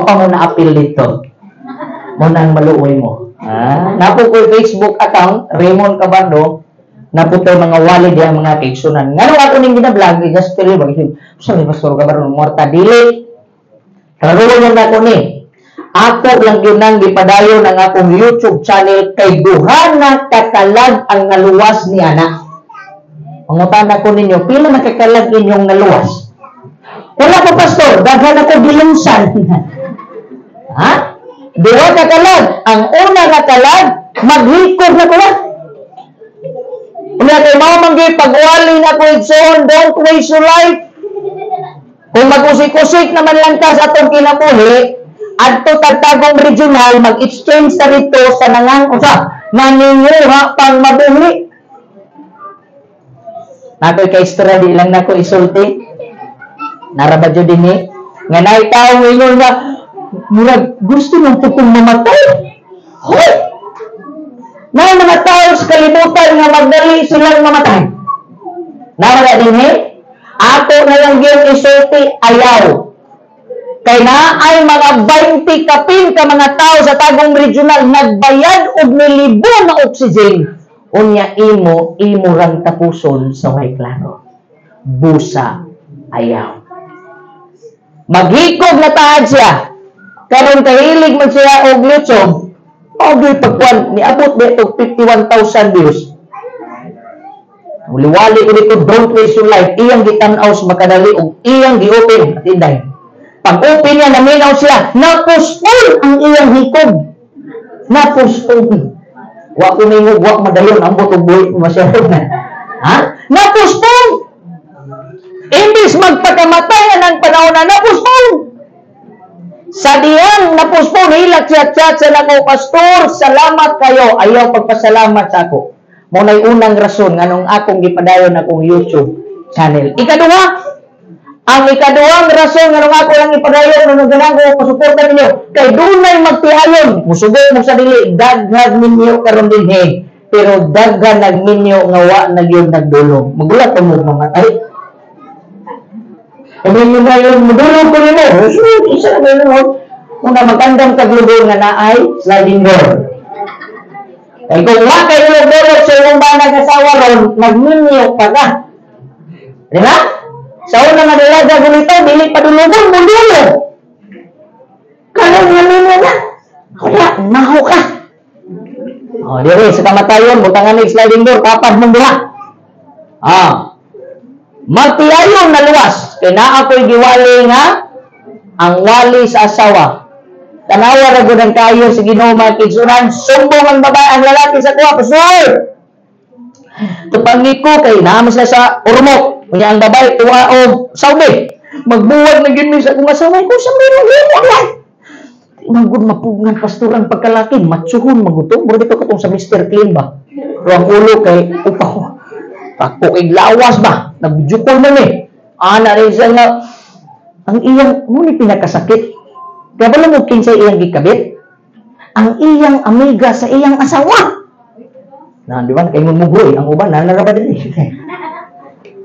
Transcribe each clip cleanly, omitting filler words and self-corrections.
wa pa mo na-appeal dito. Mo nang maluoy mo. Napo ko Facebook account, Raymond Cabardo, napo to mga walid yang mga kaigsunan. Ngano ako ning gina-vlog, just tell you, sa ni Pastor Cabardo, morta dili. Karuon na ko ni. Ako lang yun ang gipadayon ng akong YouTube channel kay duha na kakalag ang naluwas ni anak. Pangutan ako ninyo, pila na kakalag inyong naluwas? Wala ko, Pastor, daghan ako bilungsan. Duha kakalag. Ang una kakalag, maghikog na ko na. Una kayo mamanggi, pag-wali na ko itson, don't waste your life. Kung mag-usik-usik naman lang ka sa itong kinabuhi, at ito tagtagong regional, mag-exchange sa rito sa nangang naninguha pang mabuhi. Nako'y ka-istora, di lang na ko isulti. Narabadyo din eh. Nga naitaw ngayon na, murag gusto ng putong mamatay. Hoy! Na mga tao sa kalibutan nga magdali silang mamatay. Narabad din eh. Ako na lang yung isulti, ayaw. Kaya na ay mga 20 kapin ka mga tao sa tagong regional nagbayad og milibo na oxygen. Unya imo rang tapuson sa way klaro. Busa, ayaw. Maghikog na taad siya. Karon kahilig man siya og YouTube. Og pagkuan ni abot dito 51,000 views. Wali-wali ko dito, don't waste your life. Iyang gitan-aw sa makadali og iyang gi-open at inday. Pag-open niya, naminaw siya, napuspol ang iyang hikog. Napuspol. Wa ko ningog, wa madayon, ang butog buhay ko masyadong na. Napuspol! Imbis magpakamatay ng panahon na napuspol. Sa diyan, napuspol, hilat chat-chat sa lako, Pastor, salamat kayo. Ayaw pagpasalamat sa ako. Muna'y unang rason nga nung akong gipadayon akong YouTube channel. Ang ikaduhang rason nga nung ako lang ipadayon nung ganang ko masuporta ninyo. Kay dunay magtihayon. Musugod mo sa dili, daghag ninyo karon din pero daghan nagminyo nga wa nagyud nagdulong. Magulat mo mamatay. Kami nga yung mudulong ko nimo. Isa na gano'n. Kung magandang taglubong nga naay sliding door. Kaya kung wa kayo nagdulog sa iyong banag asawa ron, magminyo ka ka. Di ba? Sa unang nadalaga gunito, dili padulugon, mundulo. Kaya nga minyo na. Kaya, maho ka. Diri, sa kamatayon, butangan ng sliding door, kapag mong buha. Magtiayon na luwas. Kaya na ako'y giwali nga, ang wali sa asawa. Tanawa na gunang kayo sa Ginoo mga kigsunan, sumbong ang babae, ang lalaki sa kuha, Pastor! Tupangi ko kay naamos na sa urmok. Kaya ang babae, tuwa o sabi, magbuwag na gini sa kong asawa ko, sa meron yun, Magod mapugngan, Pastor, ang pagkalaki, matsuhon, magutong, bro dito katong sa Mr. Clean ba? Pero ang ulo kay, upaw, ako iglawas ba? Nagbujukol man Ana rin siya nga, ang iyang, ngunit pinakasakit. Kaya ba lang sa iyang gikabit? Ang iyang amiga sa iyang asawa. Di ba? Kaya mumugroy, ang uban, nalarabad din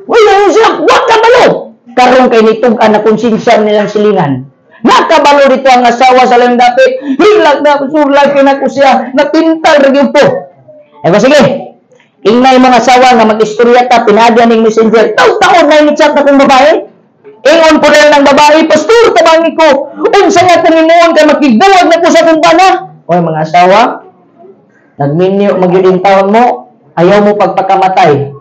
Wala siya, wag kabalo. Karon kay nitong anak konsensya nilang silingan. Nakabalo dito ang asawa sa lang dapit. Hilag na, surlag na ko siya, napintal rin po. Sige, ingay mga asawa nga mag-istorya ta, pinadya ng messenger. Taon na yung chat na kong babae. Ingon po rin ng babae, Pastor, tabangi ko. Unsa nga Panginoon ka makigbuwag na ko sa kumpana. Oy mga asawa, nagminyo, magyuding taon mo, ayaw mo pagpakamatay.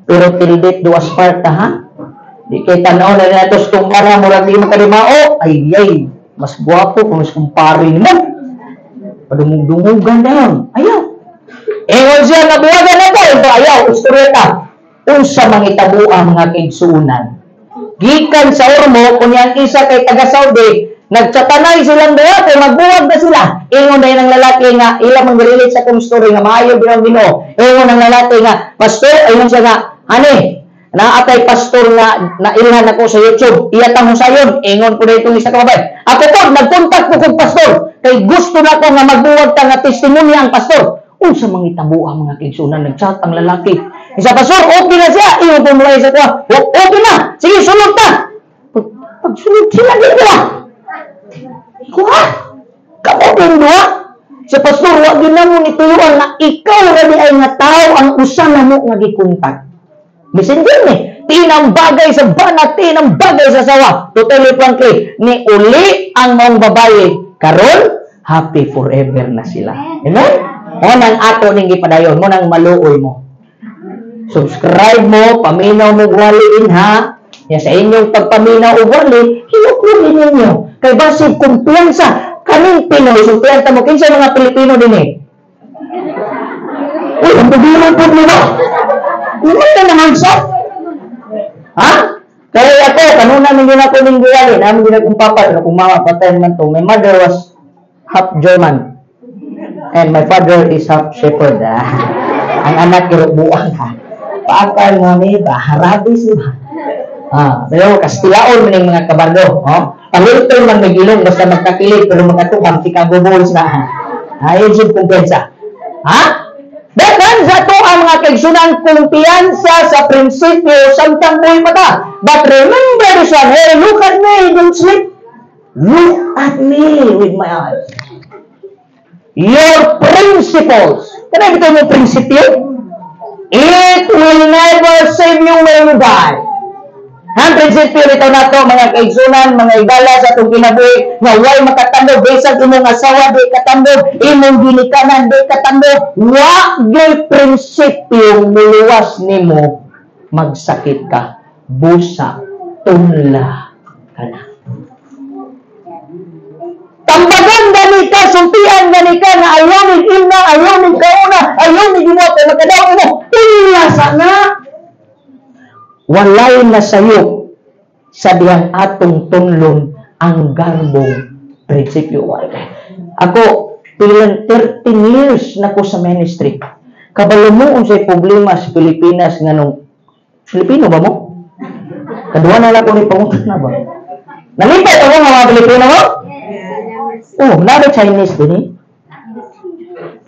Pero tildit duas parta, ha? Di kay tanaw na natos kung para murag di makalimao. Ay, mas guwapo kung mas kumpari mo. Padumug-dumugan na yun. Ayaw. Ingon siya, nabuwagan na ko. Ito, ayaw, istoreta. Unsa mangitabu ang mga kaigsuunan. Gikan sa urmo, kung yung isa kay taga-Saudi, nagtsatanay silang daya, kaya magbuwag na sila. Ingon na yun ang lalaki nga, ilang mag-relate sa kong story nga, maayaw din ang Ginoo. Ingon ang lalaki nga, Pastor, ayun siya nga, naatay pastor nga nailhan ako sa YouTube. Iyatang mo sayon. Ingon ko na itong isa kababay. Ako po, nagkontak ko kong pastor. Kay gusto na ko nga magbuwag ka nga testimonya ang pastor. Unsa mangitabu ang mga kigsunan, nagchat ang lalaki. Isa pastor, okay na siya. Ingon ko mula isa ko. Okay na. Sige, sunod na. Pagsunod sila din nila. Kuha! Kamu din duha! Sa pastor, wag yun na mo nituyuan na ikaw na di ay nga tao ang usa na mo nga gikontak. Bisin din eh. Tinang bagay sa banat, tinang bagay sa sawa. Totally frankly, ni uli ang mong babae. Karon, happy forever na sila. Amen? O nang ato ning gipadayon, mo nang maluoy mo. Subscribe mo, paminaw mo waliin ha. Ya sa inyong pagpaminaw o wali, hinukunin ninyo. Kay basig kumpiyansa, kaming Pinoy, sumpiyansa mo, kinsa mga Pilipino din eh. Uy, ang pagbilang po nila. Uman na naman siya. Ha? Kaya ako, kanuna namin ako ng guyali, namin din akong papa, kung mama, patay naman to. My mother was half German. And my father is half shepherd. Ang anak, buang ha. Paakal nga may ba, harabis ba? Pero kastilaon mo ng mga kabardo. Pahulto man may gilong, basta magkakilig, pero magkatukang, Chicago Bulls na. Ayun siya kumpensa. Ha? Dagan sa to ang mga kaigsunan kumpiyansa sa prinsipyo samtang buhay pa ta. But remember this one, hey, look at me, don't sleep. Look at me with my eyes. Your principles. Kaya ito yung prinsipyo? It will never save you when you die. Ang prinsipyo nito na to, mga kaigsunan, mga igala sa itong kinabuhi, nga way makatambog, besag imong asawa, di katambog, imong ginikanan, di katambog, wag prinsipyo muluwas nimo, magsakit ka, busa, tunla ka na. Tambagan gani ka, sumpian gani ka, na ayaw ni ina, ayaw ni kauna, ayaw ni gimote, magkadaw mo, tunla sana. Walay na sayo sa diyang atong tunlon ang garbong prinsipyo. Ako, pilang 13 years na ko sa ministry. Kabalo mo unsay problema sa Pilipinas nga nung Filipino ba mo? Kadua na lang ko ni pangutan na ba? Nalipat ako mga Pilipino mo? Oh, nada Chinese din eh.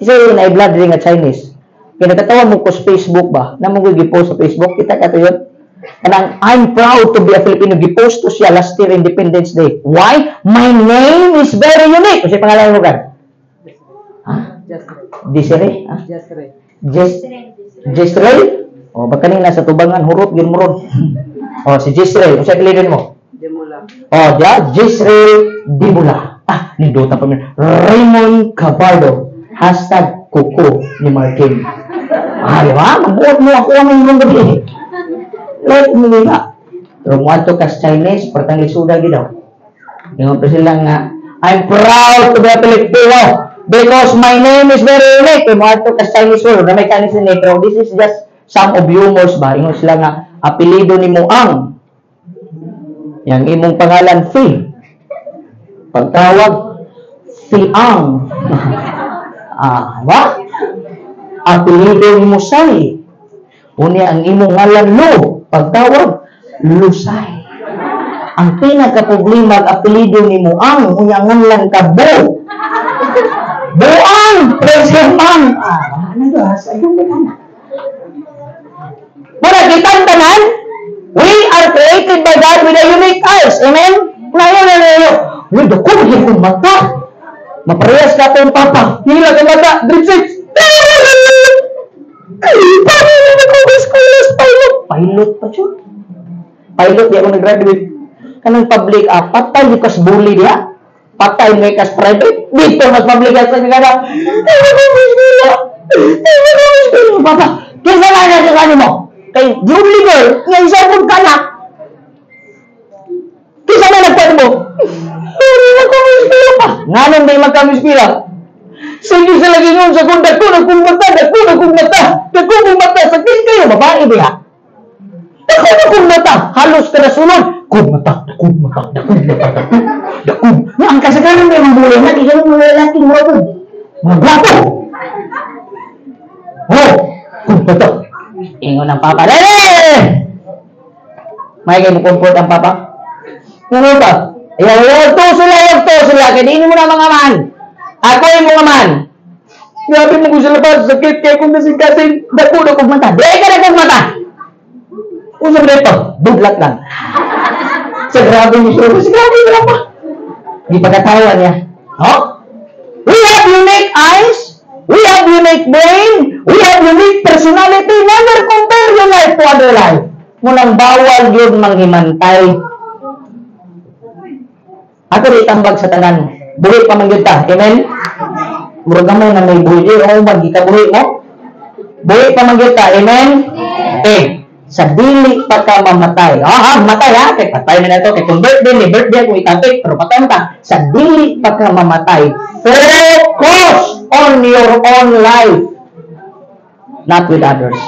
Kasi na-blood ring nga Chinese. Kaya nagkatawa mo ko sa Facebook ba? Na mong gipost sa Facebook, kita ka to yun? And I'm proud to be a Filipino. Gipost to siya last year Independence Day. Why? My name is very unique. Kasi pangalan mo kan? Ha? Desiree? Ha? Desiree? O, ba't kanina sa tubangan, hurot, ginmurod. O, si Desiree. O, sa pilidin mo? Dimula. O, Desiree Dimula. Nindota pa niya. Raymond Cabaldo. Hashtag Kuko ni Martin. Di ba? Magbuot mo ako ang inyong gabi. Let me nga. Pero mo ato kas Chinese, partang lisuda gidaw. Yung pa sila nga, I'm proud to be a Filipino because my name is very unique. Pero mo ato kas Chinese word, na may Chinese in it. This is just some of humors ba? Yung sila nga, apelido ni Muang. Yang imong pangalan, Fi. Pagtawag, Fiang. Ba? Apelido ni Musay. Unya ang imong ngalan Lo. Pagtawag, Lusay. Ang pinaka-problema ang apelido ni Muang, unya ngalan ka Bo. Buang! President Mang! Ano ba? Sa iyong bilang. Muna, kitang tanan, we are created by God with a unique eyes. Amen? Ngayon. Uy, dako, hindi kong mata. Maparehas ka itong papa. Hila ka mata. Drip 6. Paano na nag-schoolers pilot? Pilot pa siya. Pilot, di ako nag-graduate. Kanang public, patay di kas bully diya. Patay may kas private. Dito, mas public as sa kagana. Tayo ko mo papa. Kaya na nga sa kanya mo. Kay Julie girl, nga isa kong kanak. Kisa na nagpano mo. Hindi na ko mispira pa. Nga nung may magkamispira. Sige sa lagi nung sa kung dako na kung mata. Dako kung mata. Sakit kayo, babae ba? Dako na kung mata. Halos ka na sunod. Kung mata. Nga ang kasagaran may mamuli na. Ikaw mga lalaki mo ako. Mga gwapo. Kung mata. Ingon ang papa. May kayo comfort ang papa? Ano ba? Huwag to sila. Kaya di mo na mga man. Ako yung mga man. Grabe mo ko sa labas. Sakit kaya kung nasingkasin. Dako na kong mata. Di ka na kong mata. Usap na ito. Buglat lang. Sa grabe mo siya. Sa grabe mo lang pa. Gipagatawa niya. Oh? We have unique eyes. We have unique brain. We have unique personality. Never compare your life to other life. Munang bawal yun manghimantay. Ako di tambag sa tanan. Buhi pa man yun ta. Amen? Murag mo na may buhi. O magita buhi mo? Buhi pa man yun ta. Amen? Okay. Sa dili pa ka mamatay. Matay ha. Kaya patay na ito. Kaya kung birthday kung itapik. Pero patay mo ka. Sa dili pa ka mamatay. Focus on your own life. Not with others.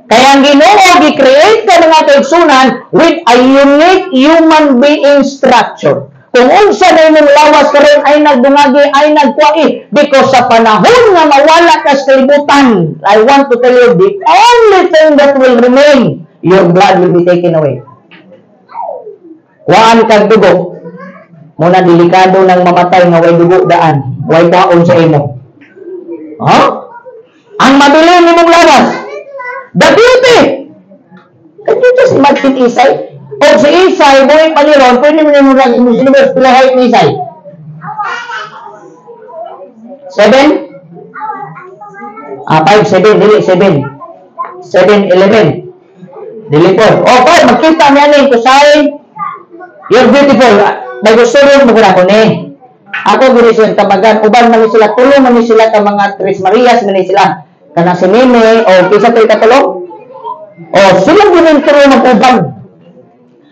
Kaya ang Ginoo gi-create ka mga kaigsunan with a unique human being structure. Kung unsa na imong lawas karon ay nagdungagi, ay nagkuai, because sa panahon nga mawala ka sa kalibutan, I want to tell you, the only thing that will remain, your blood will be taken away. Kuhaan kag dugo, muna delikado ng mamatay nga way dugo daan, way kwaon sa imo. Ang mabilin nimong lawas, the beauty. Can you just imagine Isay? O si Isay, buhay pa niron, pwede mo nyo lang universe, pila height ni Isay? 7? 5, 7, dili, 7. 7, 11. Dili po. Magkita niya ni, Kusay, you're beautiful. May gusto rin mo ko ni. Ako gini silang tamagan, uban man sila, tulong man sila ka mga Tres Marias, man sila. Kana si Meme, kisa tayo katulong? Silang gini tulong mag-ubang.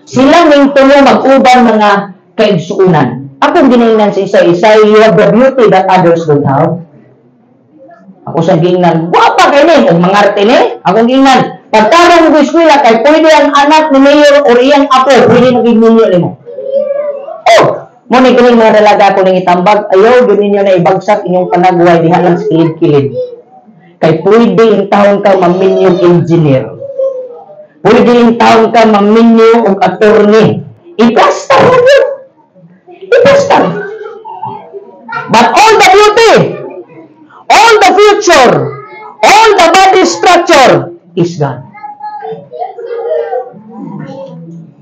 Silang ning tulong mag-ubang mga kaigsuunan. Akong giningnan si Isay, you have the beauty that others don't have. Ako sa gingnan, wapa kayo ni, kung mangarte ni, akong gingnan, pagkarang mo eskwela, kay pwede ang anak ni Mayor o iyang apo, pwede maging ninyo ni mo. Muna kining mga dalaga ko ng itambag, ayaw, gawin nyo na ibagsak inyong panagway, diha lang sa kilid-kilid. Kay pwede yung taong ka maminyong engineer. Pwede yung taong ka maminyong attorney. Ipastar mo yun. Ipastar. But all the beauty, all the future, all the body structure is gone.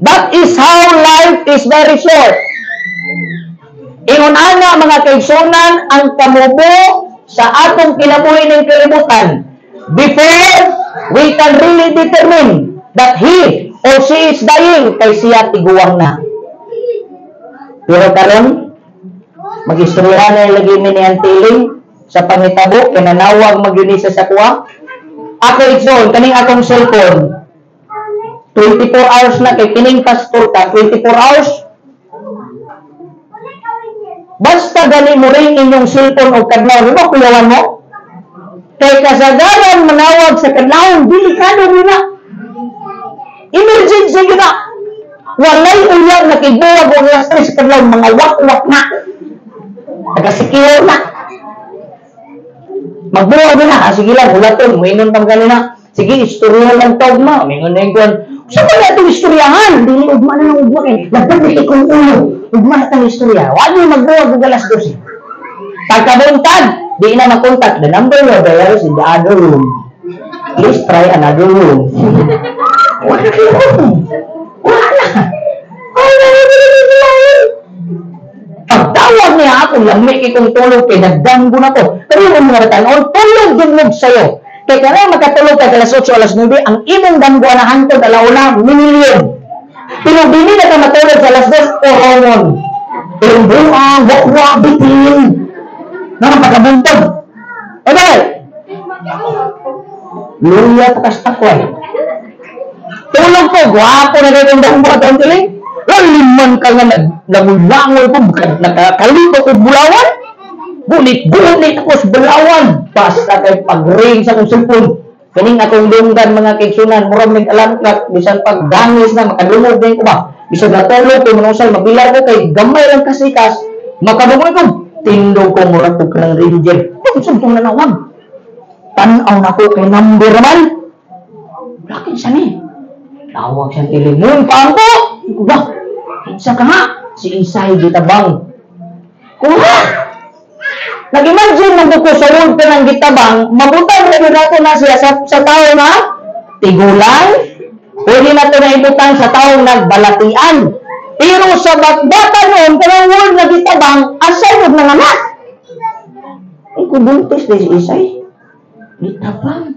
That is how life is very short. Ingon ana mga kaigsunan ang kamubo sa atong kinabuhi ng kalibutan before we can really determine that he or she is dying kay siya tiguwang na. Pero karon mag-istorya na lagi ni Antiling sa pangitabo kinanawag magyunisa sa kuha. Ako igsoon kaning akong cellphone 24 hours na kay kining pastor ka 24 hours. Basta gali mo rin inyong cellphone o kadlaw, di ba kuyawan mo? Kay kasagaran manawag sa kadlaw, delikado nila. Emergency yun na. Walay uyak nakibuwag o alas 3 sa kadlaw, mga wak-wak na. Nagasikiyo na. Magbuwag na, sige lang, ulaton, mainon pang ganina. Sige, istorya lang tawag mo. Mingon na yung kuwan. Saan ba na itong istoryahan? Hindi ugma na ng ugma eh. Nagpagdali kong ulo. Ugma na itong istorya. Huwag niyo magbuwag ng alas 12. Pagkabuntag, di na makontak. The number you dial is in the other room. Please try another room. Wala na kayo. Wala. Pagtawag niya ako, lamig ikong tulog kay nagdanggo na ko. Pero yung mga ratan, tulog sa'yo. Kaya kaya makatulog ka alas 8, alas 9, ang imong damgo na hantod alauna, minilyon. Pero bini na ka matulog sa alas 2, hormon. Pero buang, wakwa, bitin. Nakapagabuntog. Okay. Luya takas takway. Tulog ko, gwapo na kayo yung damgo at ang tiling. Laliman ka nga nagulangoy ko, nakakalito ko bulawan. Bulit ako sa balawan. Basta kay pag-ring sa kong cellphone. Kaning akong lunggan mga kaigsunan. Murang nag-alamkat. Bisan pag-dangis na, makadungog din ko ba. Bisan natulog ko, manusay, mabilar ko kay gamay lang kasikas. Makadungog ko. Tindog ko, murang ko ka ng ranger. Kung saan itong nanawag? Tanaw na ko kay number naman. Lakin siya ni. Tawag siyang tilimon. Paangko! Ba? Isa ka nga. Si Isay gitabang. Kuha! Nag-imagine mo ko sa world ka ng gitabang, mabutang na nato na siya sa tao na tigulan, pwede na ito na ibutang sa taong nagbalatian, Pero sa bata noon, kanang word na gitabang, asay mo na anak. Ay, kung buntis na si Isay, gitabang.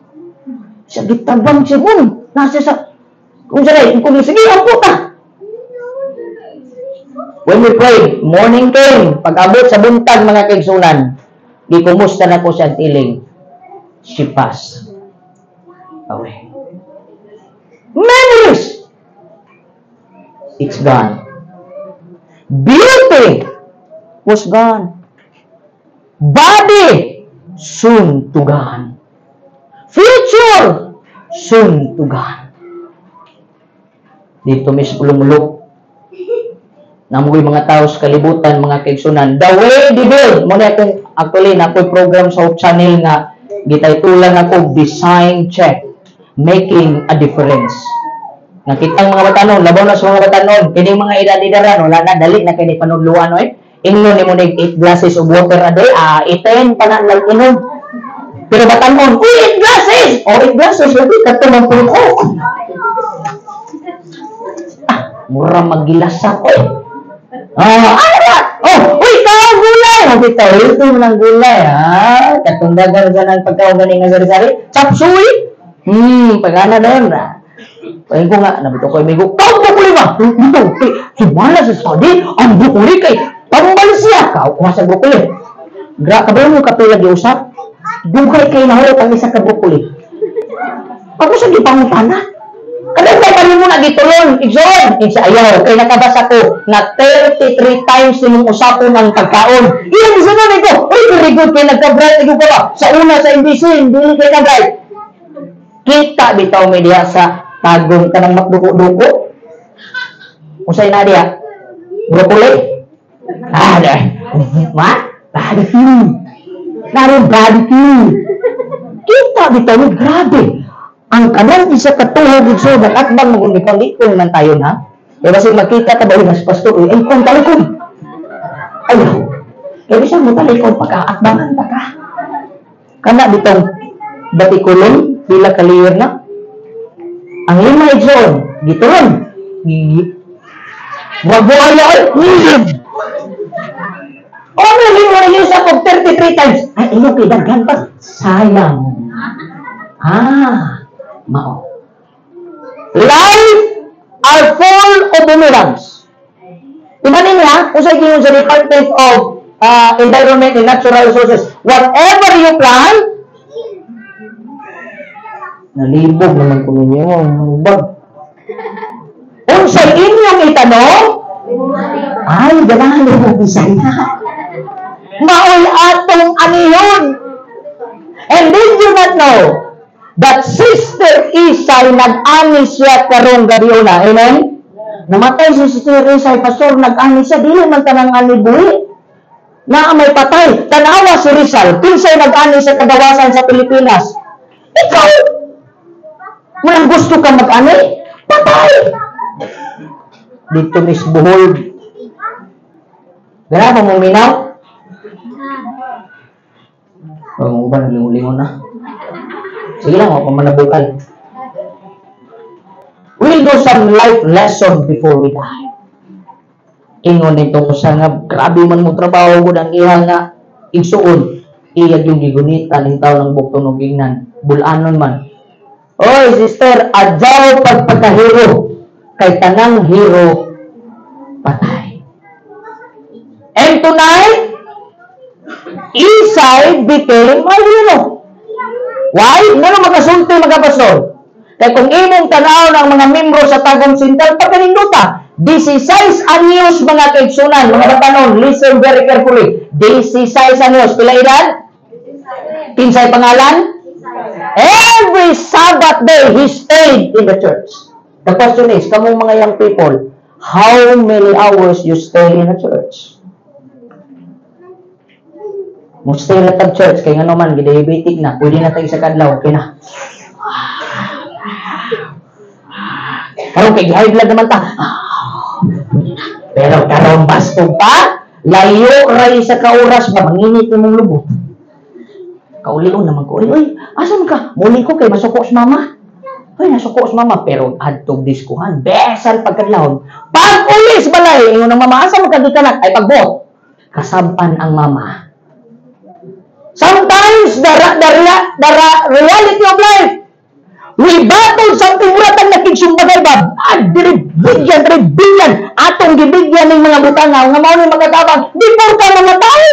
Sa gitabang siya mo. Nasa sa, kung siya kung sige, ang puta. When we prayed, morning came, pag-abot sa buntag mga kaigsunan, gikumusta na ko siya tiling. She passed away. Memories! It's gone. Beauty was gone. Body soon to gone. Future soon to gone. Dito mismo lumulok. Namugoy mga tao sa kalibutan, mga kaigsunan. The way they build. Muna itong, actually, na ako'y program sa channel nga gitaytulan ako design check. Making a difference. Nakitang mga batanon, labaw na sa mga batanon, kining mga edad-edaran, wala na, dali na kini panudluan, no eh. Ingnon ni mo na 8 glasses of water a day, 10 pa na lang inom. Pero batanon, 8 glasses! 8 glasses, lagi ka tumang ko. Mura magilasa ko eh. Uy, kawang gulay! Kita, ito mo ng gulay, ha? Katundagan dyan ang pagkawagan nga sari-sari. Chapsuy! Pagana doon, Pahin ko nga, nabito ko yung migo, kau bukuli ba? Ito, sumala sa Saudi, ang bukuli kay pambalsiya. Kau kumasa bukuli. Kabalo mo katulag yung usap, dugay kay nahulot ang isa ka bukuli. Ako sa gipangutana. Kadang may kami muna gitulong, igsoon, sa ayaw, kay nakabasa ko na 33 times yung usapon ng pagkaon. Iyan, isa na ito. Uy, very good, kay nagka-bright, ikaw ka ba? Sa una, sa NBC, hindi kay na-bright. Kita bitaw media sa tagong ka ng makduko-duko. Usay na diya, broccoli. Barbecue. Naroon barbecue. Kita bitaw, grabe. Ang kanang isa katuhog so at bang magundipang-likon man tayo na. Kaya kasi makita ka ba yung pastor, ay kung talikon. Ayaw. Kaya bisa mo talikon pagka-atbangan ta ka. Kana bitong batikulon, pila kaliyer na. Ang lima igsoon, gituron. Wag-wala ay. Ano lima na yun sa 33 times? Ay, ino kidaghan pa. Sayang. Mao. Life are full of boomerangs. Ibanin niya, usay kinyo sa Department of Environment and Natural Resources, whatever you plant, nalibog naman ko ninyo, bag. Kung sa inyong itanong, ay, ganahan mo bisaya. Maoy atong aniyon. And did you not know that Sister Isay nag-ani siya karong gabiuna? Amen? Namatay si Sister Isay, pastor, nag-ani siya, dili man tanang ani buhi. Na may patay. Tanawa si Rizal, pinsay nag-ani sa kadawasan sa Pilipinas. Ikaw, walang gusto ka mag-ani? Patay! Dito is Bohol. Gana mo minaw? Ang uban, lingon-lingon na. Sige lang, ako manabukal. We'll do some life lesson before we die. Ingon nito ko sa nga, grabe man mo trabaho ko ng iha nga, igsuon, iyag yung gigunita ng tao ng buktong ng gingnan, bulanon man. Oy, sister, adyaw pagpagkahiro, kay tanang hero, patay. And tonight, Isay became a hero. Why? Ano makasulti mga pastor? Kaya kung imong tanaw ng mga membro sa Tagum Sintal, pagkaninduta, 16 anyos mga kaigsunan, mga batanon, listen very carefully. 16 anyos, pila edad? Kinsay pangalan? Every Sabbath day, he stayed in the church. The question is, kamong mga young people, how many hours you stay in a church? Mo stay na tag church, kaya nga naman, diabetic na, pwede na tayo sa kadlaw, okay na. Karon kay high blood naman ta. Pero karon basto pa, layo ray sa kauras ba manginit imong lubot. Kaulilon naman ko. Oy, asan ka? Muli ko kay masuko sa mama. Ay, nasuko sa mama, pero adtog diskuhan, besan pagkadlawon. Pag ulis balay, ingon ng mama, asa magkadukanak, ay pagbot. Kasaban ang mama. Sometimes, the reality of life, we battle something muratang nakigsumbagal ba? Diribigyan, atong gibigyan ng mga butangaw, nga mao ni magatabang, di po ka mamatay.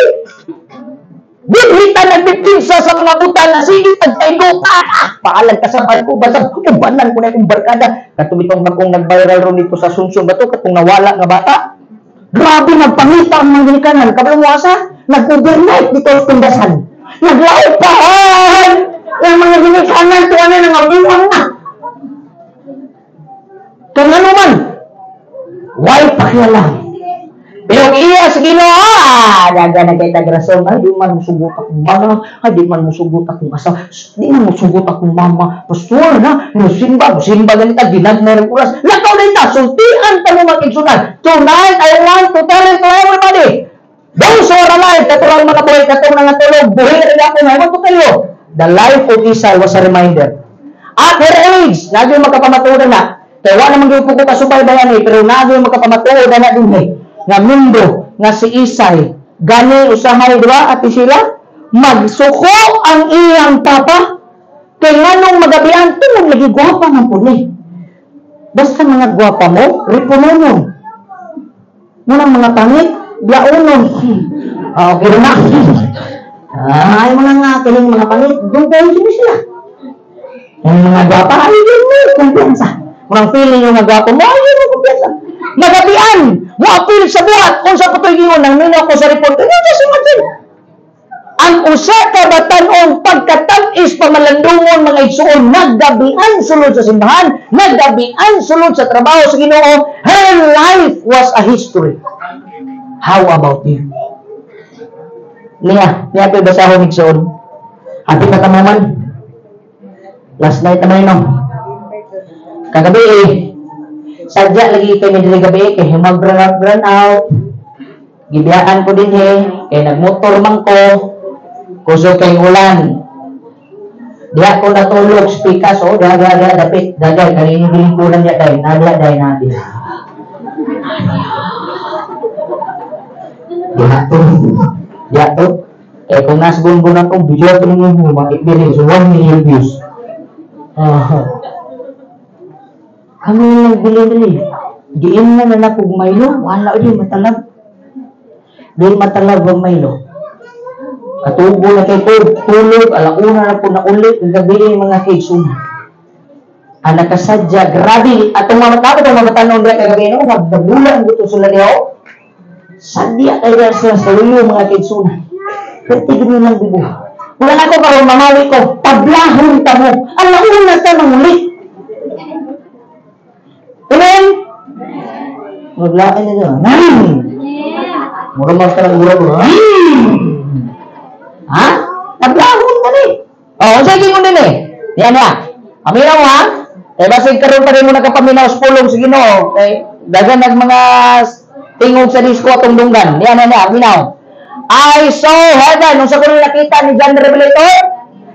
Bibita nagbibinsa sa mga butang na sige pagtaigo ka. Paalan kasaban ko, basta ubanan ko na yung barkada. Katumitong akong nag-viral ron dito sa Sunsun ba ito, katong nawala nga bata. Grabe, nagpangita ang mga ginikanan. Kabang mo asa, nag-overnight dito sa Pindasan. Naglaupahan! Yung mga ginikanan, tuwa na nangabuang na. Kaya naman, why pakialam? Pero iya, sige no, daga na kay tagrason, ay di man musugot akong mama, ay di man musugot akong asawa, di man musugot akong mama, pastor na, musimba ganita, ginag na rin oras, lakaw na ita, sultian pa mo mag-igsunan. Tonight, I want to tell it to everybody, those who are alive, katulong mga buhay, katulong nga tulog, buhay na rin ako, I want to tell you, the life of Isay was a reminder. At her age, nagyo magkapamatuod na, kaya wala naman yung puko kasubay bayan eh, pero nagyo magkapamatuod na din eh, nga mundo nga si Isay gani usahay diba ati sila magsuko ang iyang papa kay nganong magabian tungod lagi gwapa ng puli basta mga gwapa mo ripunonon munang mga pangit biaunon okay na ay mga nga kining mga pangit dungay sila ang mga gwapa ay din mo kumpiyansa munang feeling yung mga gwapa mo ay din mo kumpiyansa nagabian mo apil sa buhat kung sa patugingon nang minaw ko sa report kanya sa sumatin ang usa ka batan-ong pagkatag-is pamalandungon mga igsuon naggabian sulod sa simbahan naggabian sulod sa trabaho sa Ginoo her life was a history. How about you? Niya pa basahon igsuon happy na tamaman last night naman no kagabi sadya lagi kay medyo gabi kay mag-run out gibiyaan ko din kay nagmotor man ko kuso kay ulan diha ko natulog speaker so daga dapit dagay kanino bilingkuran niya dai nadia diha to kung nasbun-bun akong video ko ninyo makikbili so 1 million views kami lang bili-bili. Diin na napog Milo. Wala o di matalag. Di matalag ang Milo. Katubo na kay tulog. Alauna na po na ulit. Gabi mga kaisuna. Anak kasadya. Grabe. At itong mga tapos ang mga tanong na kagabi no. Nagdabulan dito sila niyo. Sadya kaya sila sa ulo mga kaisuna. Pero tigil nyo lang bibo. Wala na ko parang mamawi ko. Tablahon ta mo. Alauna ta ng ulit. Amen? Maglaan niya doon. Mura-mas ka ng ura-ura. Ha? Naglahon ka ni. Sige mo din Yan na. Aminaw ha? Basig karoon pa rin mo nagkapaminaw sa pulong sa Ginoo. Dagan nag mga tingog sa disko atong dunggan. Yan na. Aminaw. I saw heaven. Nung sa kunin nakita ni John the Revelator,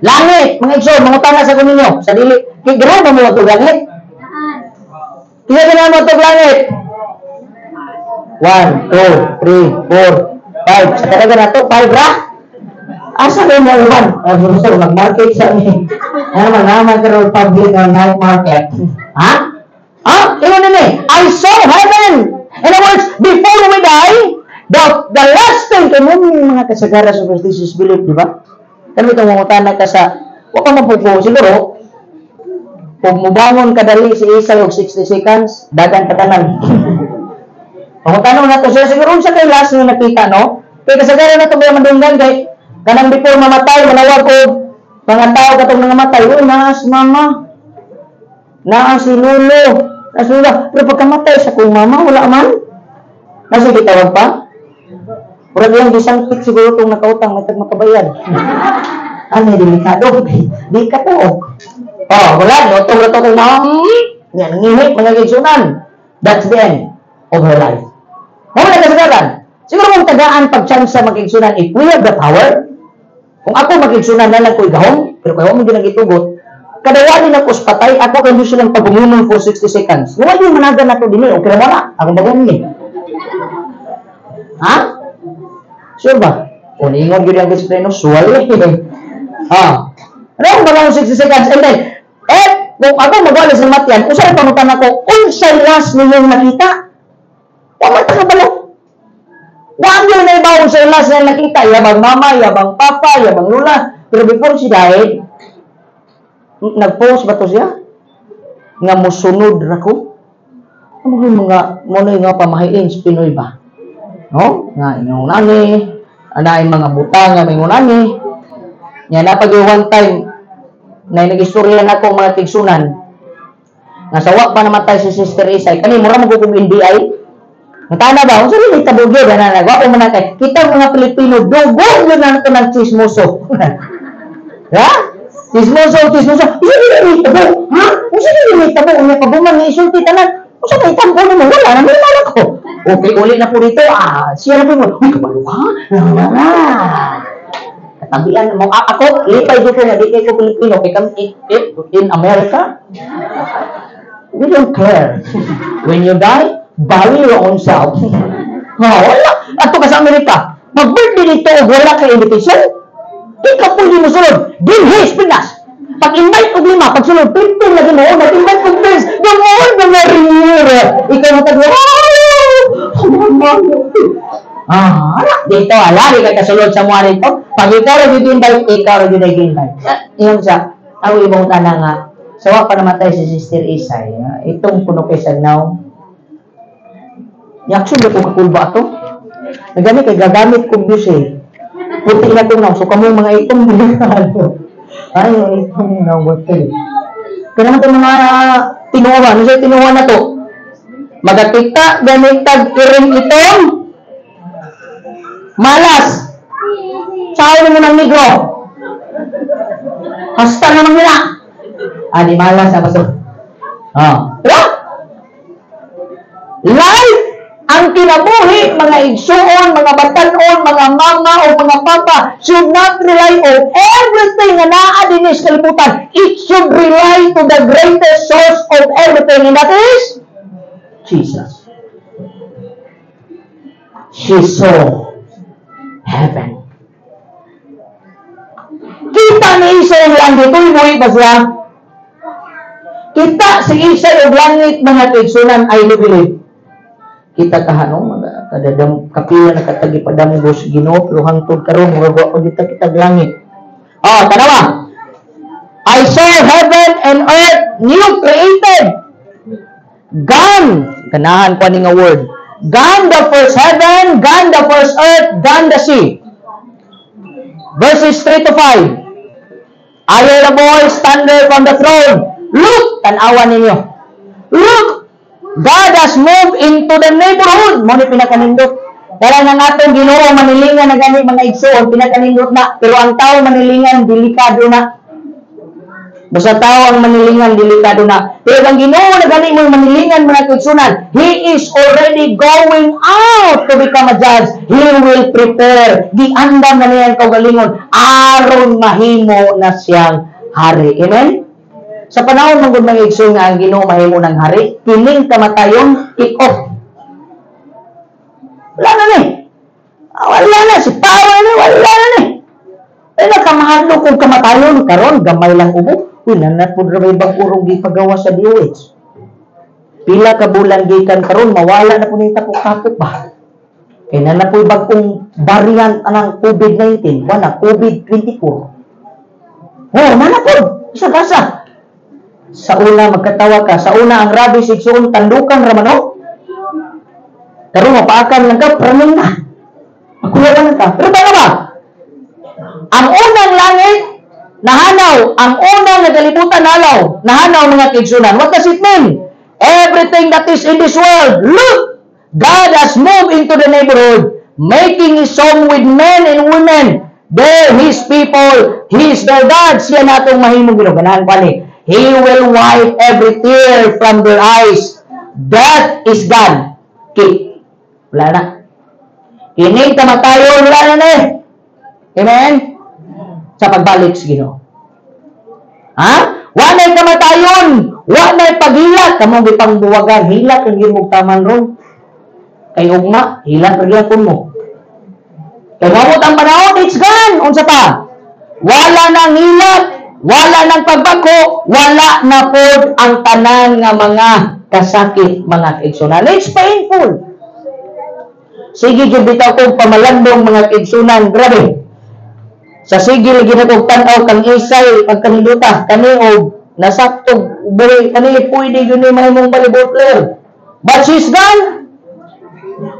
langit. Mga igsoon, mga tanga sa kunin nyo. Sa dili. Kigran mo ito langit. Kaya na mo ito langit. 1, 2, 3, 4, 5. Sa talaga na ito, 5 ra? Asa rin mo uban? Gusto ko mag-market sa amin. Naman karoon public or night market. Ha? Ino din I saw heaven. In other words, before we die, the last thing, kaya mo mga kasagara superstitious belief, di ba? Kaya itong mangutana ka sa, waka mapupo, siguro, kung mubangon kadali si Isay og 60 seconds, dagan patanan. Kung tanong na to siya, siguro sa kay last na nakita, no? Kaya kasagaran na ito may mandunggan, kay kanang before mamatay, manawag ko, mga tao katong nangamatay, naas mama, naas si Lolo, naas Lolo, pero pagkamatay sa kong mama, wala man. Nasa kitawag pa? Murag lang gisangkit siguro itong nakautang, may makabayad. Ano, delikado, di ka to. Wala, notong na ito kung yan, ngihit, mga gigsunan. That's the end of her life. Mawala kasagaran. Siguro mong tagaan pag-chance sa mag-igsunan, if we have the power, kung ako mag-igsunan na lang ko'y gahong, pero kayo mo ginagitugot, kadawali na ko sa patay, ako kan silang pagumunon for 60 seconds. Wala yung managan na to din okay na wala. Akong bagan ni. Ha? Sure ba? O niingon yun yung disiplino, suwali. Ha? Ano ang bagang 60 seconds? And then, kung ako magwala sa matyan, kung saan pamutan ako, unsay last ninyong nakita? Wala ka balo. Wala na iba unsay last na nakita. Yabang mama, yabang papa, yabang lula. Pero before she died, nag-post ba to siya? Nga musunod rako? Ano yung mga, muna yung nga pamahiin sa Pinoy ba? No? Nga inyong nani, anayin mga butang nga may ngunani. Nga napag one time, na nag-istorya na ako mga tigsunan. Nasawa pa namatay si Sister Isay. Kani, mura magkukong NBI. Natana ba? Kung saan yung itabugyo na nagwako mo na kay kita mga Pilipino, dugong yun na ito ng chismoso. Ha? Chismoso. Isa din yung itabo. Ha? Kung saan yung itabo? Kung may pabuman, isulti tanan. Kung saan yung itabo mo? Wala na, may malak ko. Okay, ulit na po dito. Siya na po mo. Uy, kabalo ka? Katabihan mo. Ako, lipay dito na di kayo Pilipino. In America, we don't care. When you die, bury your own self. Wala. Ato ka sa Amerika, mag-birthday dito, wala ka invitation. Ikaw po hindi mo sunod. Dinhis, Pinas. Pag-invite ko lima, pag sunod, pintin lagi mo, mag-invite ko friends. Gamoon, mga rinir. Ikaw matagawa. Dito, lagi ka kasulod sa mga nito. Pag ikaw rin dito invite, ikaw rin dito invite. Iyon siya, ang ibang tanang nga, sawa pa namatay si Sister Isay, itong puno kay Sagnaw, yakso ba itong kakulba ito? Nagamit kay gagamit kong Diyos eh. Puti na itong so kamong mga itong delikado. Ay, itong nawatay. Kaya naman itong mga tinuha, ano siya tinuha na to? Magatikta, gamit tag-iring itong malas. Saan mo ng negro? Hasta naman nila. Di malas na pasok. Diba? Life ang kinabuhi, mga igsuon, mga batanon, mga mama o mga papa should not rely on everything na naa din sa kalibutan. It should rely to the greatest source of everything, and that is Jesus. She saw heaven. Kita ni Isa yung langit. Ito yung ba siya? Kita si Isa yung langit, mga kaigsunan ay libilib. Kita kahanong, mga kadadam, kapila na katagi padamugos Ginoo, pero hangtod karon magagawa ko kita langit. Tanawa. I saw heaven and earth new created. Gone. Ganahan ko nga word. Gone the first heaven, gone the first earth, gone the sea. Verses 3 to 5. I heard a voice thunder from the throne. Look! Tanawa ninyo. Look! God has moved into the neighborhood. Mo ni pinakanindot. Dala na natong Ginoo manilingan na gani mga igsoon, pinakanindot na. Pero ang tao manilingan, delikado na. Basta tao ang manilingan, delikado na. Pero ang Ginoo na gani mo manilingan mga igsunan, He is already going out to become a judge. He will prepare. Giandam na niyan kaugalingon. Aron mahimo na siyang hari. Amen? Sa panahon ng mga igsoon nga ang Ginoo mahimo ng hari, kining kamatayon, kick-off. Wala na ni. Wala na. Si power na. Wala na ni. Ay nakamahalo kung kamatayon. Karon gamay lang ubo. Uy, nanapod na may bagurong gipagawa sa DOH. Pila ka bulan gikan karon mawala na po nita po kapit ba? Kaya nanapod bagong variant anang COVID-19. Wala, COVID-24. Nanapod. Isa gasa. Sa una magkatawa ka. Sa una ang rabies igsoon tandukan ramano. Karon mapaakan lang ka, praning na. Magkulawan ka. Pero tama ba? Ang unang langit, nahanaw. Ang unang nagalibutan nalaw. Nahanaw mga kaigsunan. What does it mean? Everything that is in this world, look! God has moved into the neighborhood, making His home with men and women. They're His people. He is their God. Siya natong mahimong ginuganahan pa ni. He will wipe every tear from their eyes. That is God. Wala na. Kining kamatayon, wala na na eh. Amen? Sa pagbalik sa Ginoo. Wala kamatayon, wa na'y paghilak, kamong gipangbuwagan, hilak ang gimog taman ron. Kay ugma, hilak ang gyapon mo. Kay mabot ang panahon, it's gone. Unsa pa? Wala nang hilak, wala nang pagbako, wala na pod ang tanan nga mga kasakit, mga kaigsunan. It's painful. Sige, yung bitaw kong pamalandong mga kaigsunan, grabe. Sa sige, lagi na kong tanaw, kang isay, pagkaniluta, kani o nasaktog, buhay, kani pwede yun yung mga mong volleyball player. But she's gone.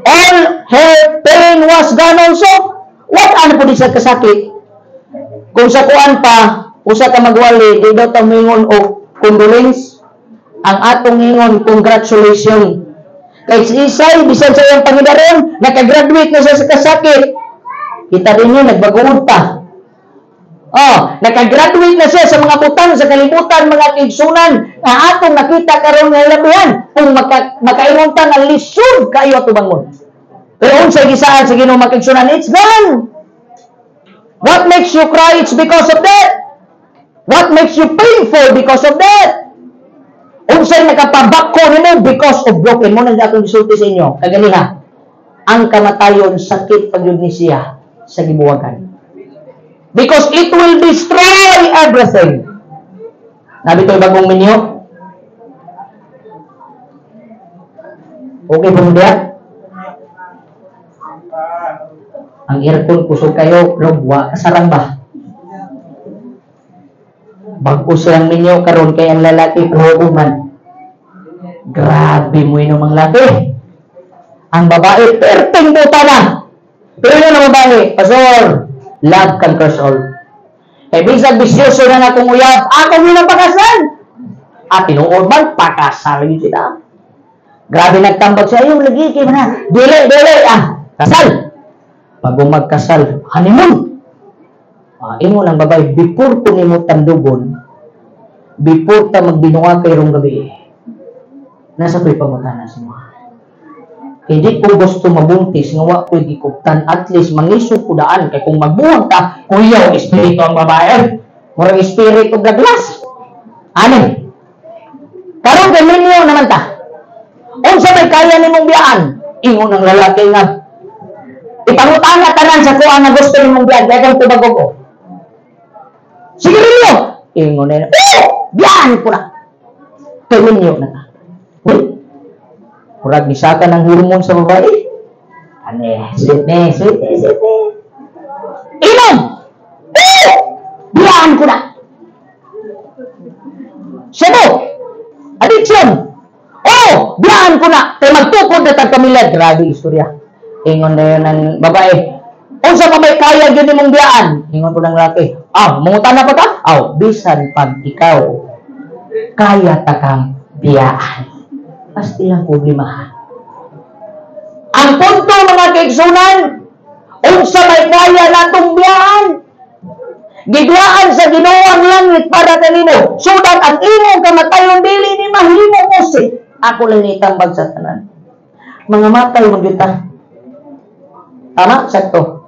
All her pain was gone also. What ano po di sa kasakit? Kung sa kuan pa, usa ka magwali, di daw tamingon o condolence, ang atong ingon, congratulations. Kay si Isay, bisan sa iyang pangidaron, nakagraduate na siya sa kasakit. Kita rin yun, nagbaguod pa. Nakagraduate na siya sa mga butang, sa kalibutan, mga kaigsunan, na atong nakita karon nga ilabihan, kung makainuntan ang lisod kayo at tubangon. Pero unsay gisaan sa Ginoo mga kaigsunan, it's gone. What makes you cry? It's because of that. What makes you painful? Because of that. Unsay nakapabako nimo because of broken mo nang atong gisulti sa inyo. Kaganiha, ang kamatayon sakit pagyud ni siya sa gibuwagan. Because it will destroy everything. Nabi to'y bagong minyo. Okay po diya? Ang aircon kusog kayo, wa kasarang ba? Bago silang minyo karon kay ang lalaki man. Grabe mo yun ang laki. Ang babae, perting buta na. Pero yun ang babae, Pastor, love conquers all. Eh, bisag bisyoso na akong uyab, ako yun ang pakasal. At tinuod man, pakasal yun sila. Grabe nagtambag siya, yung lagi kayo na, dili, kasal. Pag magkasal, honeymoon. Imo lang babae, before ko nimo tandugon, before ta magbinuwa kay rong gabi, nasa ko'y pamutana sa mga. Hindi ko gusto mabuntis, nga wa ko'y gikuptan, at least mangisog ko daan, kay kung magbuwag ta, kuyaw, espiritu ang babae, murang espiritu gaglas. Ano? Karong gaminyo naman ta. Unsa may kaya nimong biyaan? Ingon ang lalaki nga, ipangutana tanan sa kuha na gusto nimong biyaan, kaya kang tubago ko. Sige ninyo! Ingon na, biyaan ko na! Kaya ninyo na ka. Uy! Murag nisaka ng hormone sa babae. Sweet. Inom! Biyaan ko na! Sabo! Addiction! Biyaan ko na! Kaya magtukod na tagkamilad. Grabe istorya. Ingon na yun ng babae. Unsa pa may kaya yun mong biyaan? Ingon ko ng laki. Mungutan na pa ka? Bisan pag ikaw kaya ta kang biyaan. Pasti lang problemahan. Ang punto mga kaigsunan, unsa may kaya natong biyaan? Gidwaan sa Ginoo ang langit para kanino? Sudat ang imong kamatayon dili ni mahimo mo si. Ako lang itambag sa tanan. Mga matay magyuta. Tama? Sakto.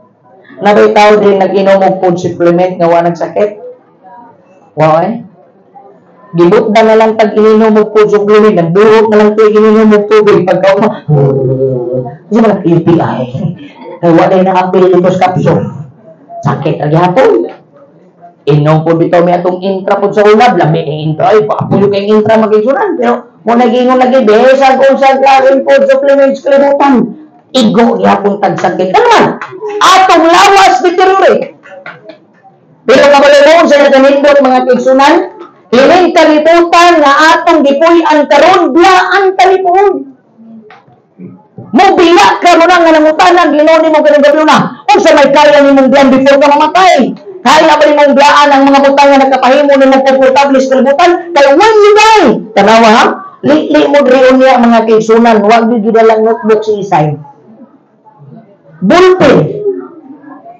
Nabay tao din nag-inom og food supplement nga wa nagsakit. Wow Gibutda na lang tag ininom og food supplement, nagbuhok na lang tag ininom og tubig pagka Kasi mga UTI. Kaya wala na apil dito sa kapso. Sakit ang hapon. Inom po dito may atong intra po sa ulab. Lami ang intra. Papuyo kayong intra mag-isunan. Pero muna gingon lagi, besag kung sa klawin food supplements kalimutan. Igo yapon tagsakit. Ano atong lawas deteriorate. Pero kabalawon sa nakanindot mga kaigsunan, ining kalibutan nga atong gipuy-an karon biyaan kalibuon. Mobiya ka mo na nga nangutanan, Ginoo nimo kanang gabi na. Unsa may kaya nimong biyan before ka mamatay? Kaya ba nimong biyaan ang mga butang nga nagkapahimo nimo komportable sa kalibutan? Kaya when you die, tanawa ha? Li mo driyon niya mga kaigsunan, wag gyud lang notebook si Isay. Bulpe.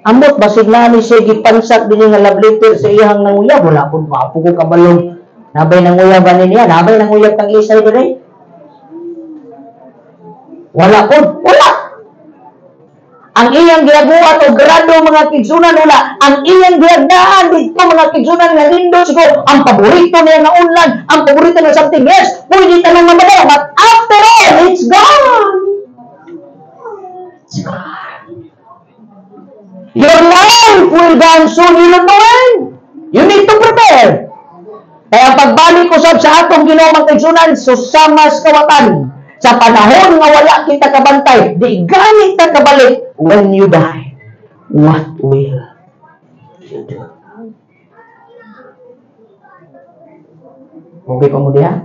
Amot basig na ni siya gipansak din nga love letter sa iyang nanguyab. Wala po mapo ko kabalong. Nabay nanguyab ba niya? Nabay nanguyab kang Isay doon Wala po. Wala. Ang iyang gihaguat o grado mga kigsunan wala. Ang iyang gihagdaan dito mga kigsunan nga lindo siguro ang paborito niya nga unlan, ang paborito niya something yes, pwede tanang mamadala, but after all, it's gone. It's gone. Your life will gone soon, you don't know when. You need to prepare. Kaya pagbalik usab sa atong Ginoo mga kigsunan, susamas kawatan. Sa panahon nga wala kita kabantay, di gani ta kabalik. When you die, what will you do? Okay pa mo diha?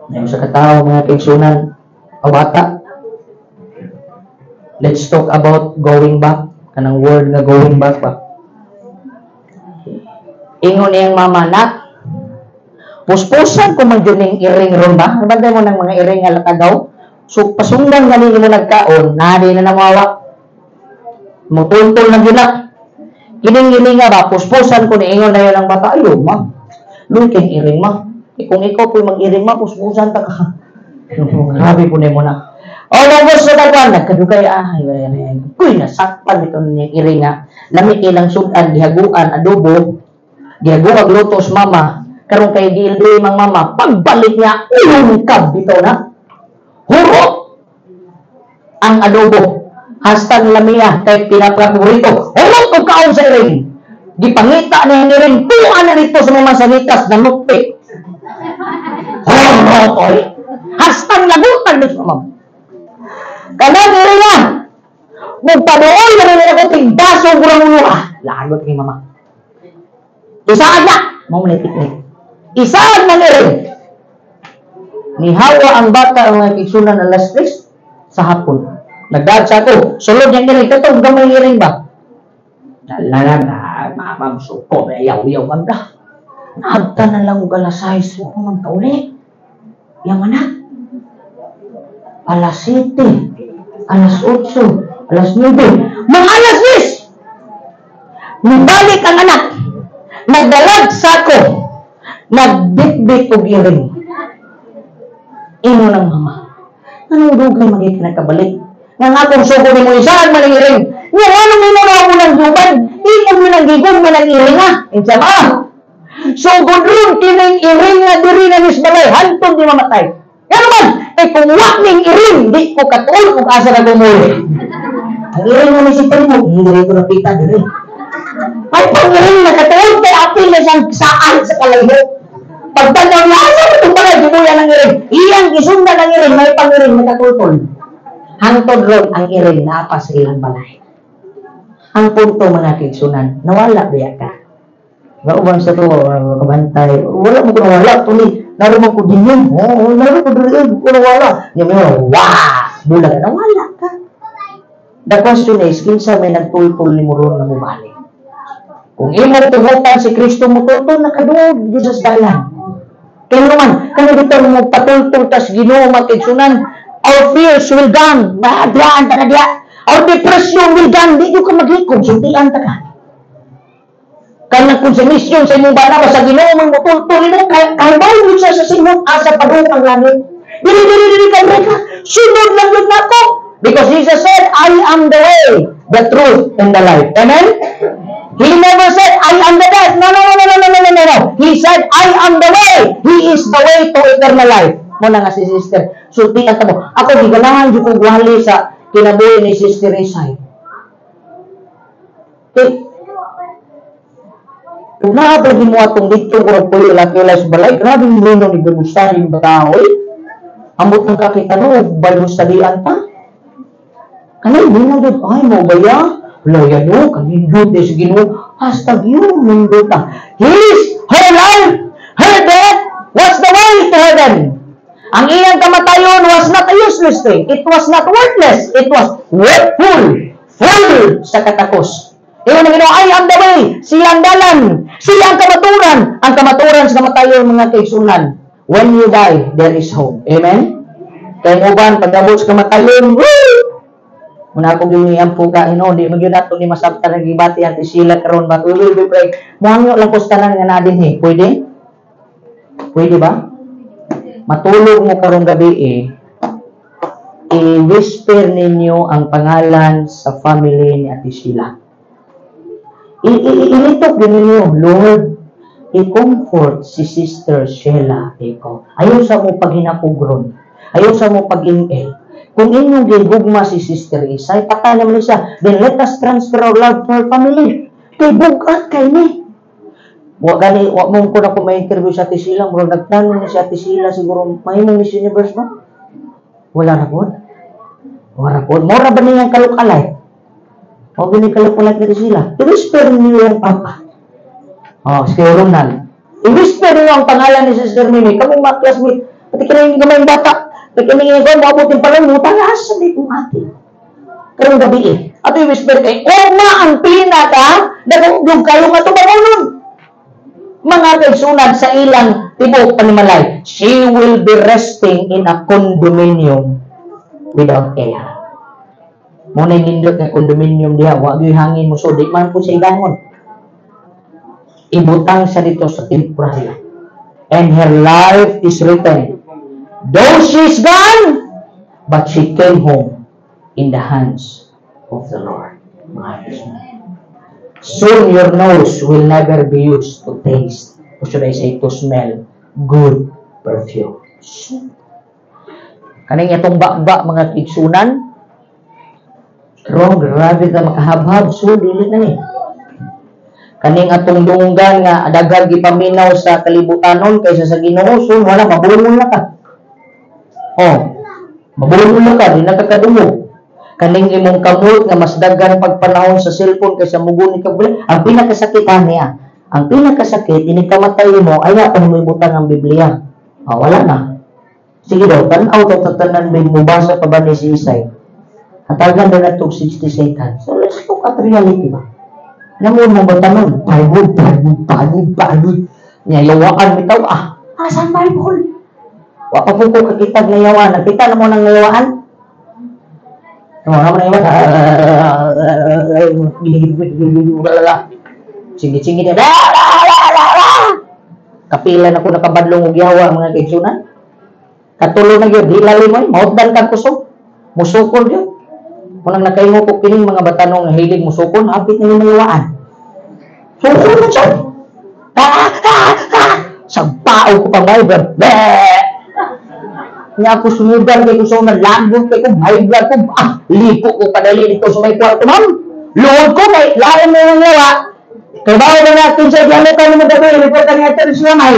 Ngayon sa katao mga kaigsunan, o bata, let's talk about going back. Kanang word nga going back ba? Ingon niyang mama, nak, puspusan ko man dyan yung iring ron ba? Nabantay mo ng mga iring nga latagaw? So, pasundan ganin mo nagkaon, nadi na namawa. Mutuntol na yun na. Gining-gining nga ba, puspusan ko ni ingon na yun ang bata, ayaw ma. Lukin iring ma. Kung ikaw po'y mag-iring ma, puspusan ta ka. Grabe po na mo na. O, lagos sa tagwan, nagkadugay, kuy, nasakpan ito ng iring nga. Lamit ilang sudan, gihaguan, adobo, gihaguan, lutos, mama. Karong kay gildi mang mama, pagbalik niya, ulungkab dito na. Huro! Ang adobo. Hastang lamiya, kay pinapakaburito. Hurot o kaon sa iring. Gipangita niya niring, tuan na rito sa mga sanitas na nukpik. Hurot oy. Hastang lagutan dito sa mama. Kanang iring na. Magpadoon na rin ako tigdaso kurang ulo. Lagot kay mama. Isaad na. Mau manitik-nik. Isaad ng iring. Nihawa ang bata ang kigsunan alas 3 sa hapon. Nagdagsa ko. Sulod niyang iring. Katong gamay iring ba? Dalalan na. Mamamsuko. Ayaw-yaw magda. Nahabta na lang og alas 6. Huwag naman kauli. Yang mana? Alas 7. Alas 8. Alas 9. Mga alas 10. Nibalik ang anak. Nagdalag sako. Nagbit-bit og iring. Ino ng mama. Anong dugay magiging nakabalik? Nga akong suko ni mo isaan man ang iring. Nga anong ino na ako ng duban? Ino mo ng gigong man ang iring ha? Insa ba? Sugod rin kining iring nga diri na misbalay. Hantong di mamatay. Kaya naman, kung wak ning iring, di ko katuol kung asa na gumuli. Ang iring nga nisipin mo, hindi ko napita diri. Ay, pang iring na katuol, kaya apil na siyang saan sa kalayo. Pagtanaw niya, asa mo itong pala, gibuya ng iring. Iyang isunda ng iring, may pang-iring na katultol. Hangtod ron ang iring na apa sa ilang balay. Ang punto mga kigsunan, nawala biya ka. Nauban sa to, kabantay, wala mo ko nawala, tuli, naroon ko din yun, naroon ko din yun, nawala. Niya mo, wah, bulag, nawala ka. The question is, kinsa may nagtultol ni mo ron na bumalik. Kung imo tuhutan si Kristo mo tultol, nakadungog, Jesus dalan. Kaya naman, kaya dito mo patultol tas Ginoo makigsunan, our fears will gone, mahadlaan ta na diya. Our depression will gone, di ko ka maghikog, suntian ta ka. Kaya kung sa mission sa inyong bana, sa Ginoo mo tultol, kaya bayo siya sa sinong asa padung ang langit. Dili ka ka, sunod lang yun ako. Because Jesus said, I am the way, the truth, and the life. Amen? He never said, I am the death. No. He said, I am the way. He is the way to eternal life. Muna nga si sister. Sulti ka mo. Ako, di ganahan yung kong wali sa kinabuhi ni Sister Isay. Okay. Kung nakapagin mo atong dito, kung pwede laki-laki sa balay, grabe yung lino ni Gamusta, yung batahoy. Amot ng kakita no, bayo sa diyan pa. Kanay, di na doon, ay, mo ba yan? Wala yan o, kanindot is Ginoo. Hashtag yun, nindot na. Her life, her death, was the way to heaven. Ang iyang kamatayon was not a useless thing. It was not worthless. It was worthful, full sa katakos. Iyon ang Ginoo, I am the way, siyang dalan, siyang kamaturan. Ang kamaturan sa kamatayon, mga kaigsunan. When you die, there is hope. Amen? Kaya mo ba, pag-abot sa kamatayon, woo! Muna akong giniyang puga, di magyun nato ni masabta na gibati ang tisila karon ba? Tuloy, pray. Muhangyo lang kustanan nga na din Pwede? Pwede ba? Matulog mo karong gabi i-whisper ninyo ang pangalan sa family ni Ate Sheila. Ilitok din ninyo, Lord, i-comfort si Sister Sheila. Ayaw sa mo paghinakugron. Ayaw sa mo pag-in-el. Kung inyong gigugma si Sister Isay, patay naman siya. Then let us transfer our love to our family. Kay bugat kay ni. Wag mong ko na kung may interview sa Ate Sheila, muro nagtanong na si Ate Sheila, siguro may Miss Universe, no? Wala na po. Wala po. Mora ba niyang kalukalay? O gini kalukalay ni Ate Sheila? I-whisper niyo yung papa. Si Ronald. I-whisper niyo ang pangalan ni Sister Mimi. Kamong mga classmate. Pati kinayin gamay bata. Pati kinayin ko, mabuting pala mo. Tangas, sabi kong ate. Karong gabi eh. At i-whisper kayo, ang pinaka, nagugog kayo nga ito marunong. Mga kaisunad sa ilang tibok panimalay, she will be resting in a condominium without air. Muna yung nindot ng condominium diha, wag yung hangin mo, so di man po sa ibangon. Ibutang siya dito sa temporary. And her life is written. Though she's gone, but she came home in the hands of the Lord. Soon your nose will never be used to taste, or should I say to smell, good perfume. Kaning itong bakba mga kigsunan, strong, grabe ka makahabhab, so dili na eh. Kaning atong dunggan nga dagag gipaminaw sa kalibutanon kaysa sa Ginoo, so wala mabulong na ka. Mabulong na ka, di nakakadungog. Kaning imong kamot nga mas daghan pagpanahon sa cellphone kaysa muguni ka bula. Ang pinakasakit niya. Ang pinakasakit, inikamatay mo, ay nga mo ibutang ang Biblia. Wala na. Sige daw, tanaw daw tatanan mo basa pa ba ni si Isay? Hatagan daw na itong 60 seconds. So let's look at reality ba? Namun mo ba tanong? Bible. Yawaan bitaw, asan Bible? Wapa po ko kakitag na yawaan. Nakita na mo ng yawaan? Singit-singit na kapilan ako nakabadlong og yawa mga kaigsunan. Katulo na gyud di lalim mo mautdan kag kusog musukol gyud. Kunang nakaingo ko kining mga batanong nga hilig musukol hapit na yung yawaan. Sukol na siya. Sagpao ko pa may niya ako sumudan kay gusto na lagot kay ko high blood ko liko ko padali dito sa may kwarto ma'am luod ko kay lain mo yung yawa kay bawal na natin sa diyan ka mo gabi report ka niya sa siya may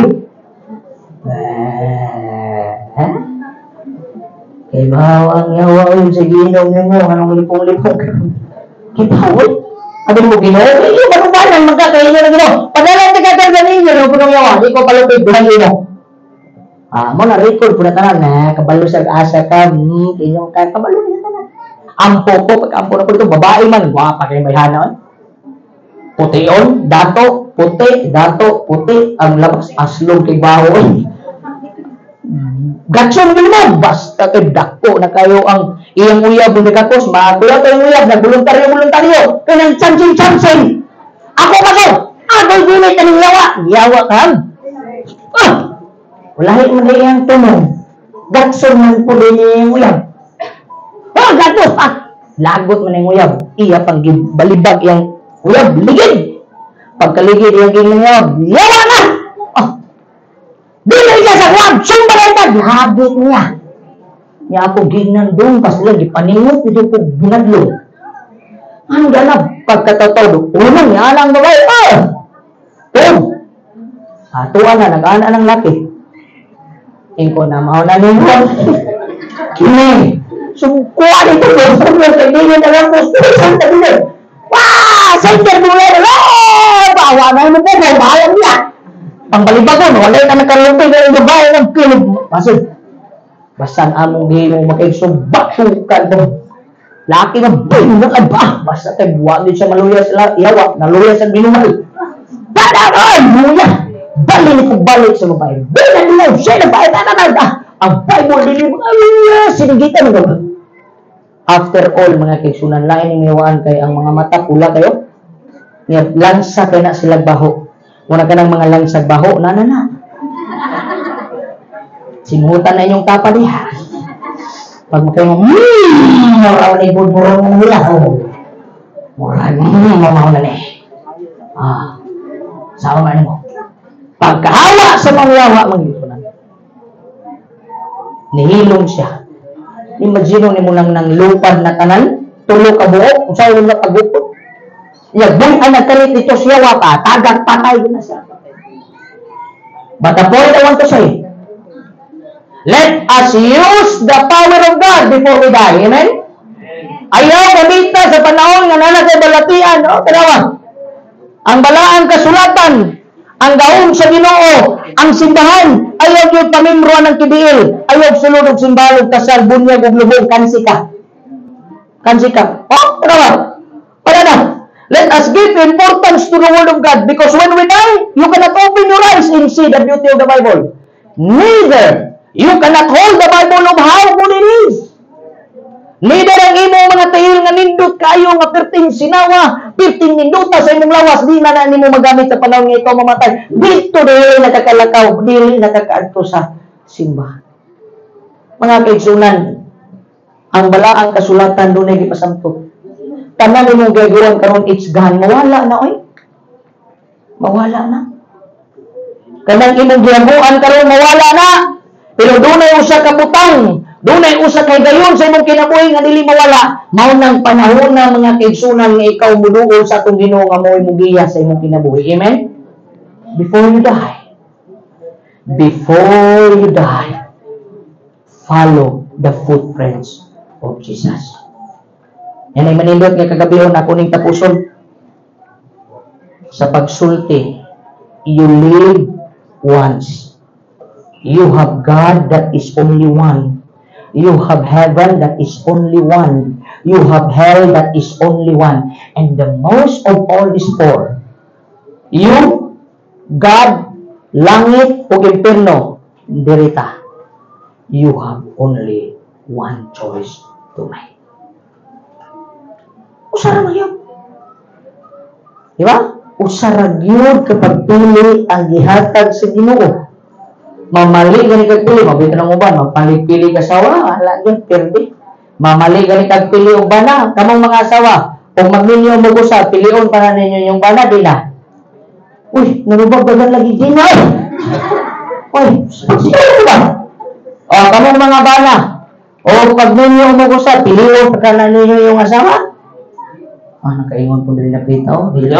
kay bawal ang yawa yung sa ginom mo anong lipong-lipong kay bawal abin mo Ginoo iyo marubanan magkakainyo na Ginoo padala taga ninyo no punong yawa di ko palupig buhay mo. Mo na record po na tanan na kabalo sa asa ka kinyong ka kabalo na tanan ampo ko pag ampo na ko dito babae man guwapa kay may hanaon pution dato puti ang labas aslog kay bawon gatson din mo basta kay dako na kayo ang iyang uyab ni kakos magulat ang uyab na voluntaryo kanang chancing ako gilit ang yawa kam wala man iyang tunong. Gatson man po din yung uyab. Gatos! Lagot man yung uyab. Iya pang balibag yung uyab. Ligid! Pagkaligid yung uyab. Yawa na! Dili siya sa uyab! Sumbalantag! Labot niya. Niya ako ginandong. Pas lagi paningot. Ito ko ginadlo. Ano ganap? Pagkatataw. Unang niya lang babae. Tuwa na. Nag-ana ng laki. Ingko na mauna ninyo. Kini. Sumkuha dito ko. Sumkuha sa inyo na lang po. Santa Bule. Santa Bule. Bawa na mo po. Bahala niya. Pangbalibag ko. Wala na nakarumpay na yung babae ng pilog. Basan among di mo makaisubak-sukan mo. Laki na binungan ba? Basta kay buwan din siya maluya sa yawa. Naluya sa binumal. Padaran! Buya! Balik sa babae. Bilang siya na babae na ang Bible din yung sinigitan mo. After all, mga kaigsunan, lain yung iwaan kay ang mga mata pula kayo. Lansa kaya na sila baho. Muna ka ng mga lansag baho, na. Simutan na inyong tapa diha. Pag makayo, muraw na ibon-burong mo nila. Muraw na ni. Sama mo. Pagkahawa sa mangyawa, mag-ipunan. Nihilong siya. Imagino ni mo lang ng lupad na tanan, tulo ka buo, kung saan na pagupot. Yagdang ang nagkalit dito siya, waka, tagang patay na siya. But the point I want to say, let us use the power of God before we die. Amen? Ayaw gamita sa panahon nga nana sa balatian. Tanawa. Ang balaang kasulatan, ang gaon sa Ginoo, ang simbahan, ayaw yung pamimroan ng kibiil, ayaw sulod og simbalog kasal, bunyag ug lubog, kansi ka. Tanawa. Para na. Let us give importance to the Word of God because when we die, you cannot open your eyes and see the beauty of the Bible. Neither you cannot hold the Bible of how good it is. Neither ang imong mga tahil nga nindot kayo nga perting sinawa, perting ninduta sa imong lawas, di na nimo magamit sa panahon nga ikaw mamatay. Dito dili nakakalakaw, dili nakakaadto sa simbahan. Mga kaigsunan, ang balaang kasulatan dunay gipasamto. Tanan nimo gagawon karon it's gone, mawala na oy. Mawala na. Kanang imong gihabuan karon mawala na. Pero dunay usa ka butang, dunay usa kay gayon sa imong kinabuhi nga dili mawala. Mao nang panahon na mga kaigsunan nga ikaw muduol sa atong Ginoo nga mo'y mugiya sa imong kinabuhi. Amen. Before you die, follow the footprints of Jesus. Yan ay manindot nga kagabihon ako ning tapuson. Sa pagsulti, you live once. You have God that is only one. You have heaven that is only one. You have hell that is only one. And the most of all is four. You, God, langit o impierno, dirita. You have only one choice to make. Usara man yun. Diba? Usara yun kapag pili ang gihatag sa Ginoo. Mamali gani kag pili, mabito ng uban, magpili ka sawa, wala yun, perde. Mamali gani kag pili og bana, kamong mga asawa, kung magninyo mo usab, pilion para ninyo yung bana, di na. Uy, narubag-bagan lagi din na. Uy, siguro ba? O, kamong mga bana, o pag ninyo mo usab, pilion para ninyo yung asawa. Nakaingon po din nakita, Dili,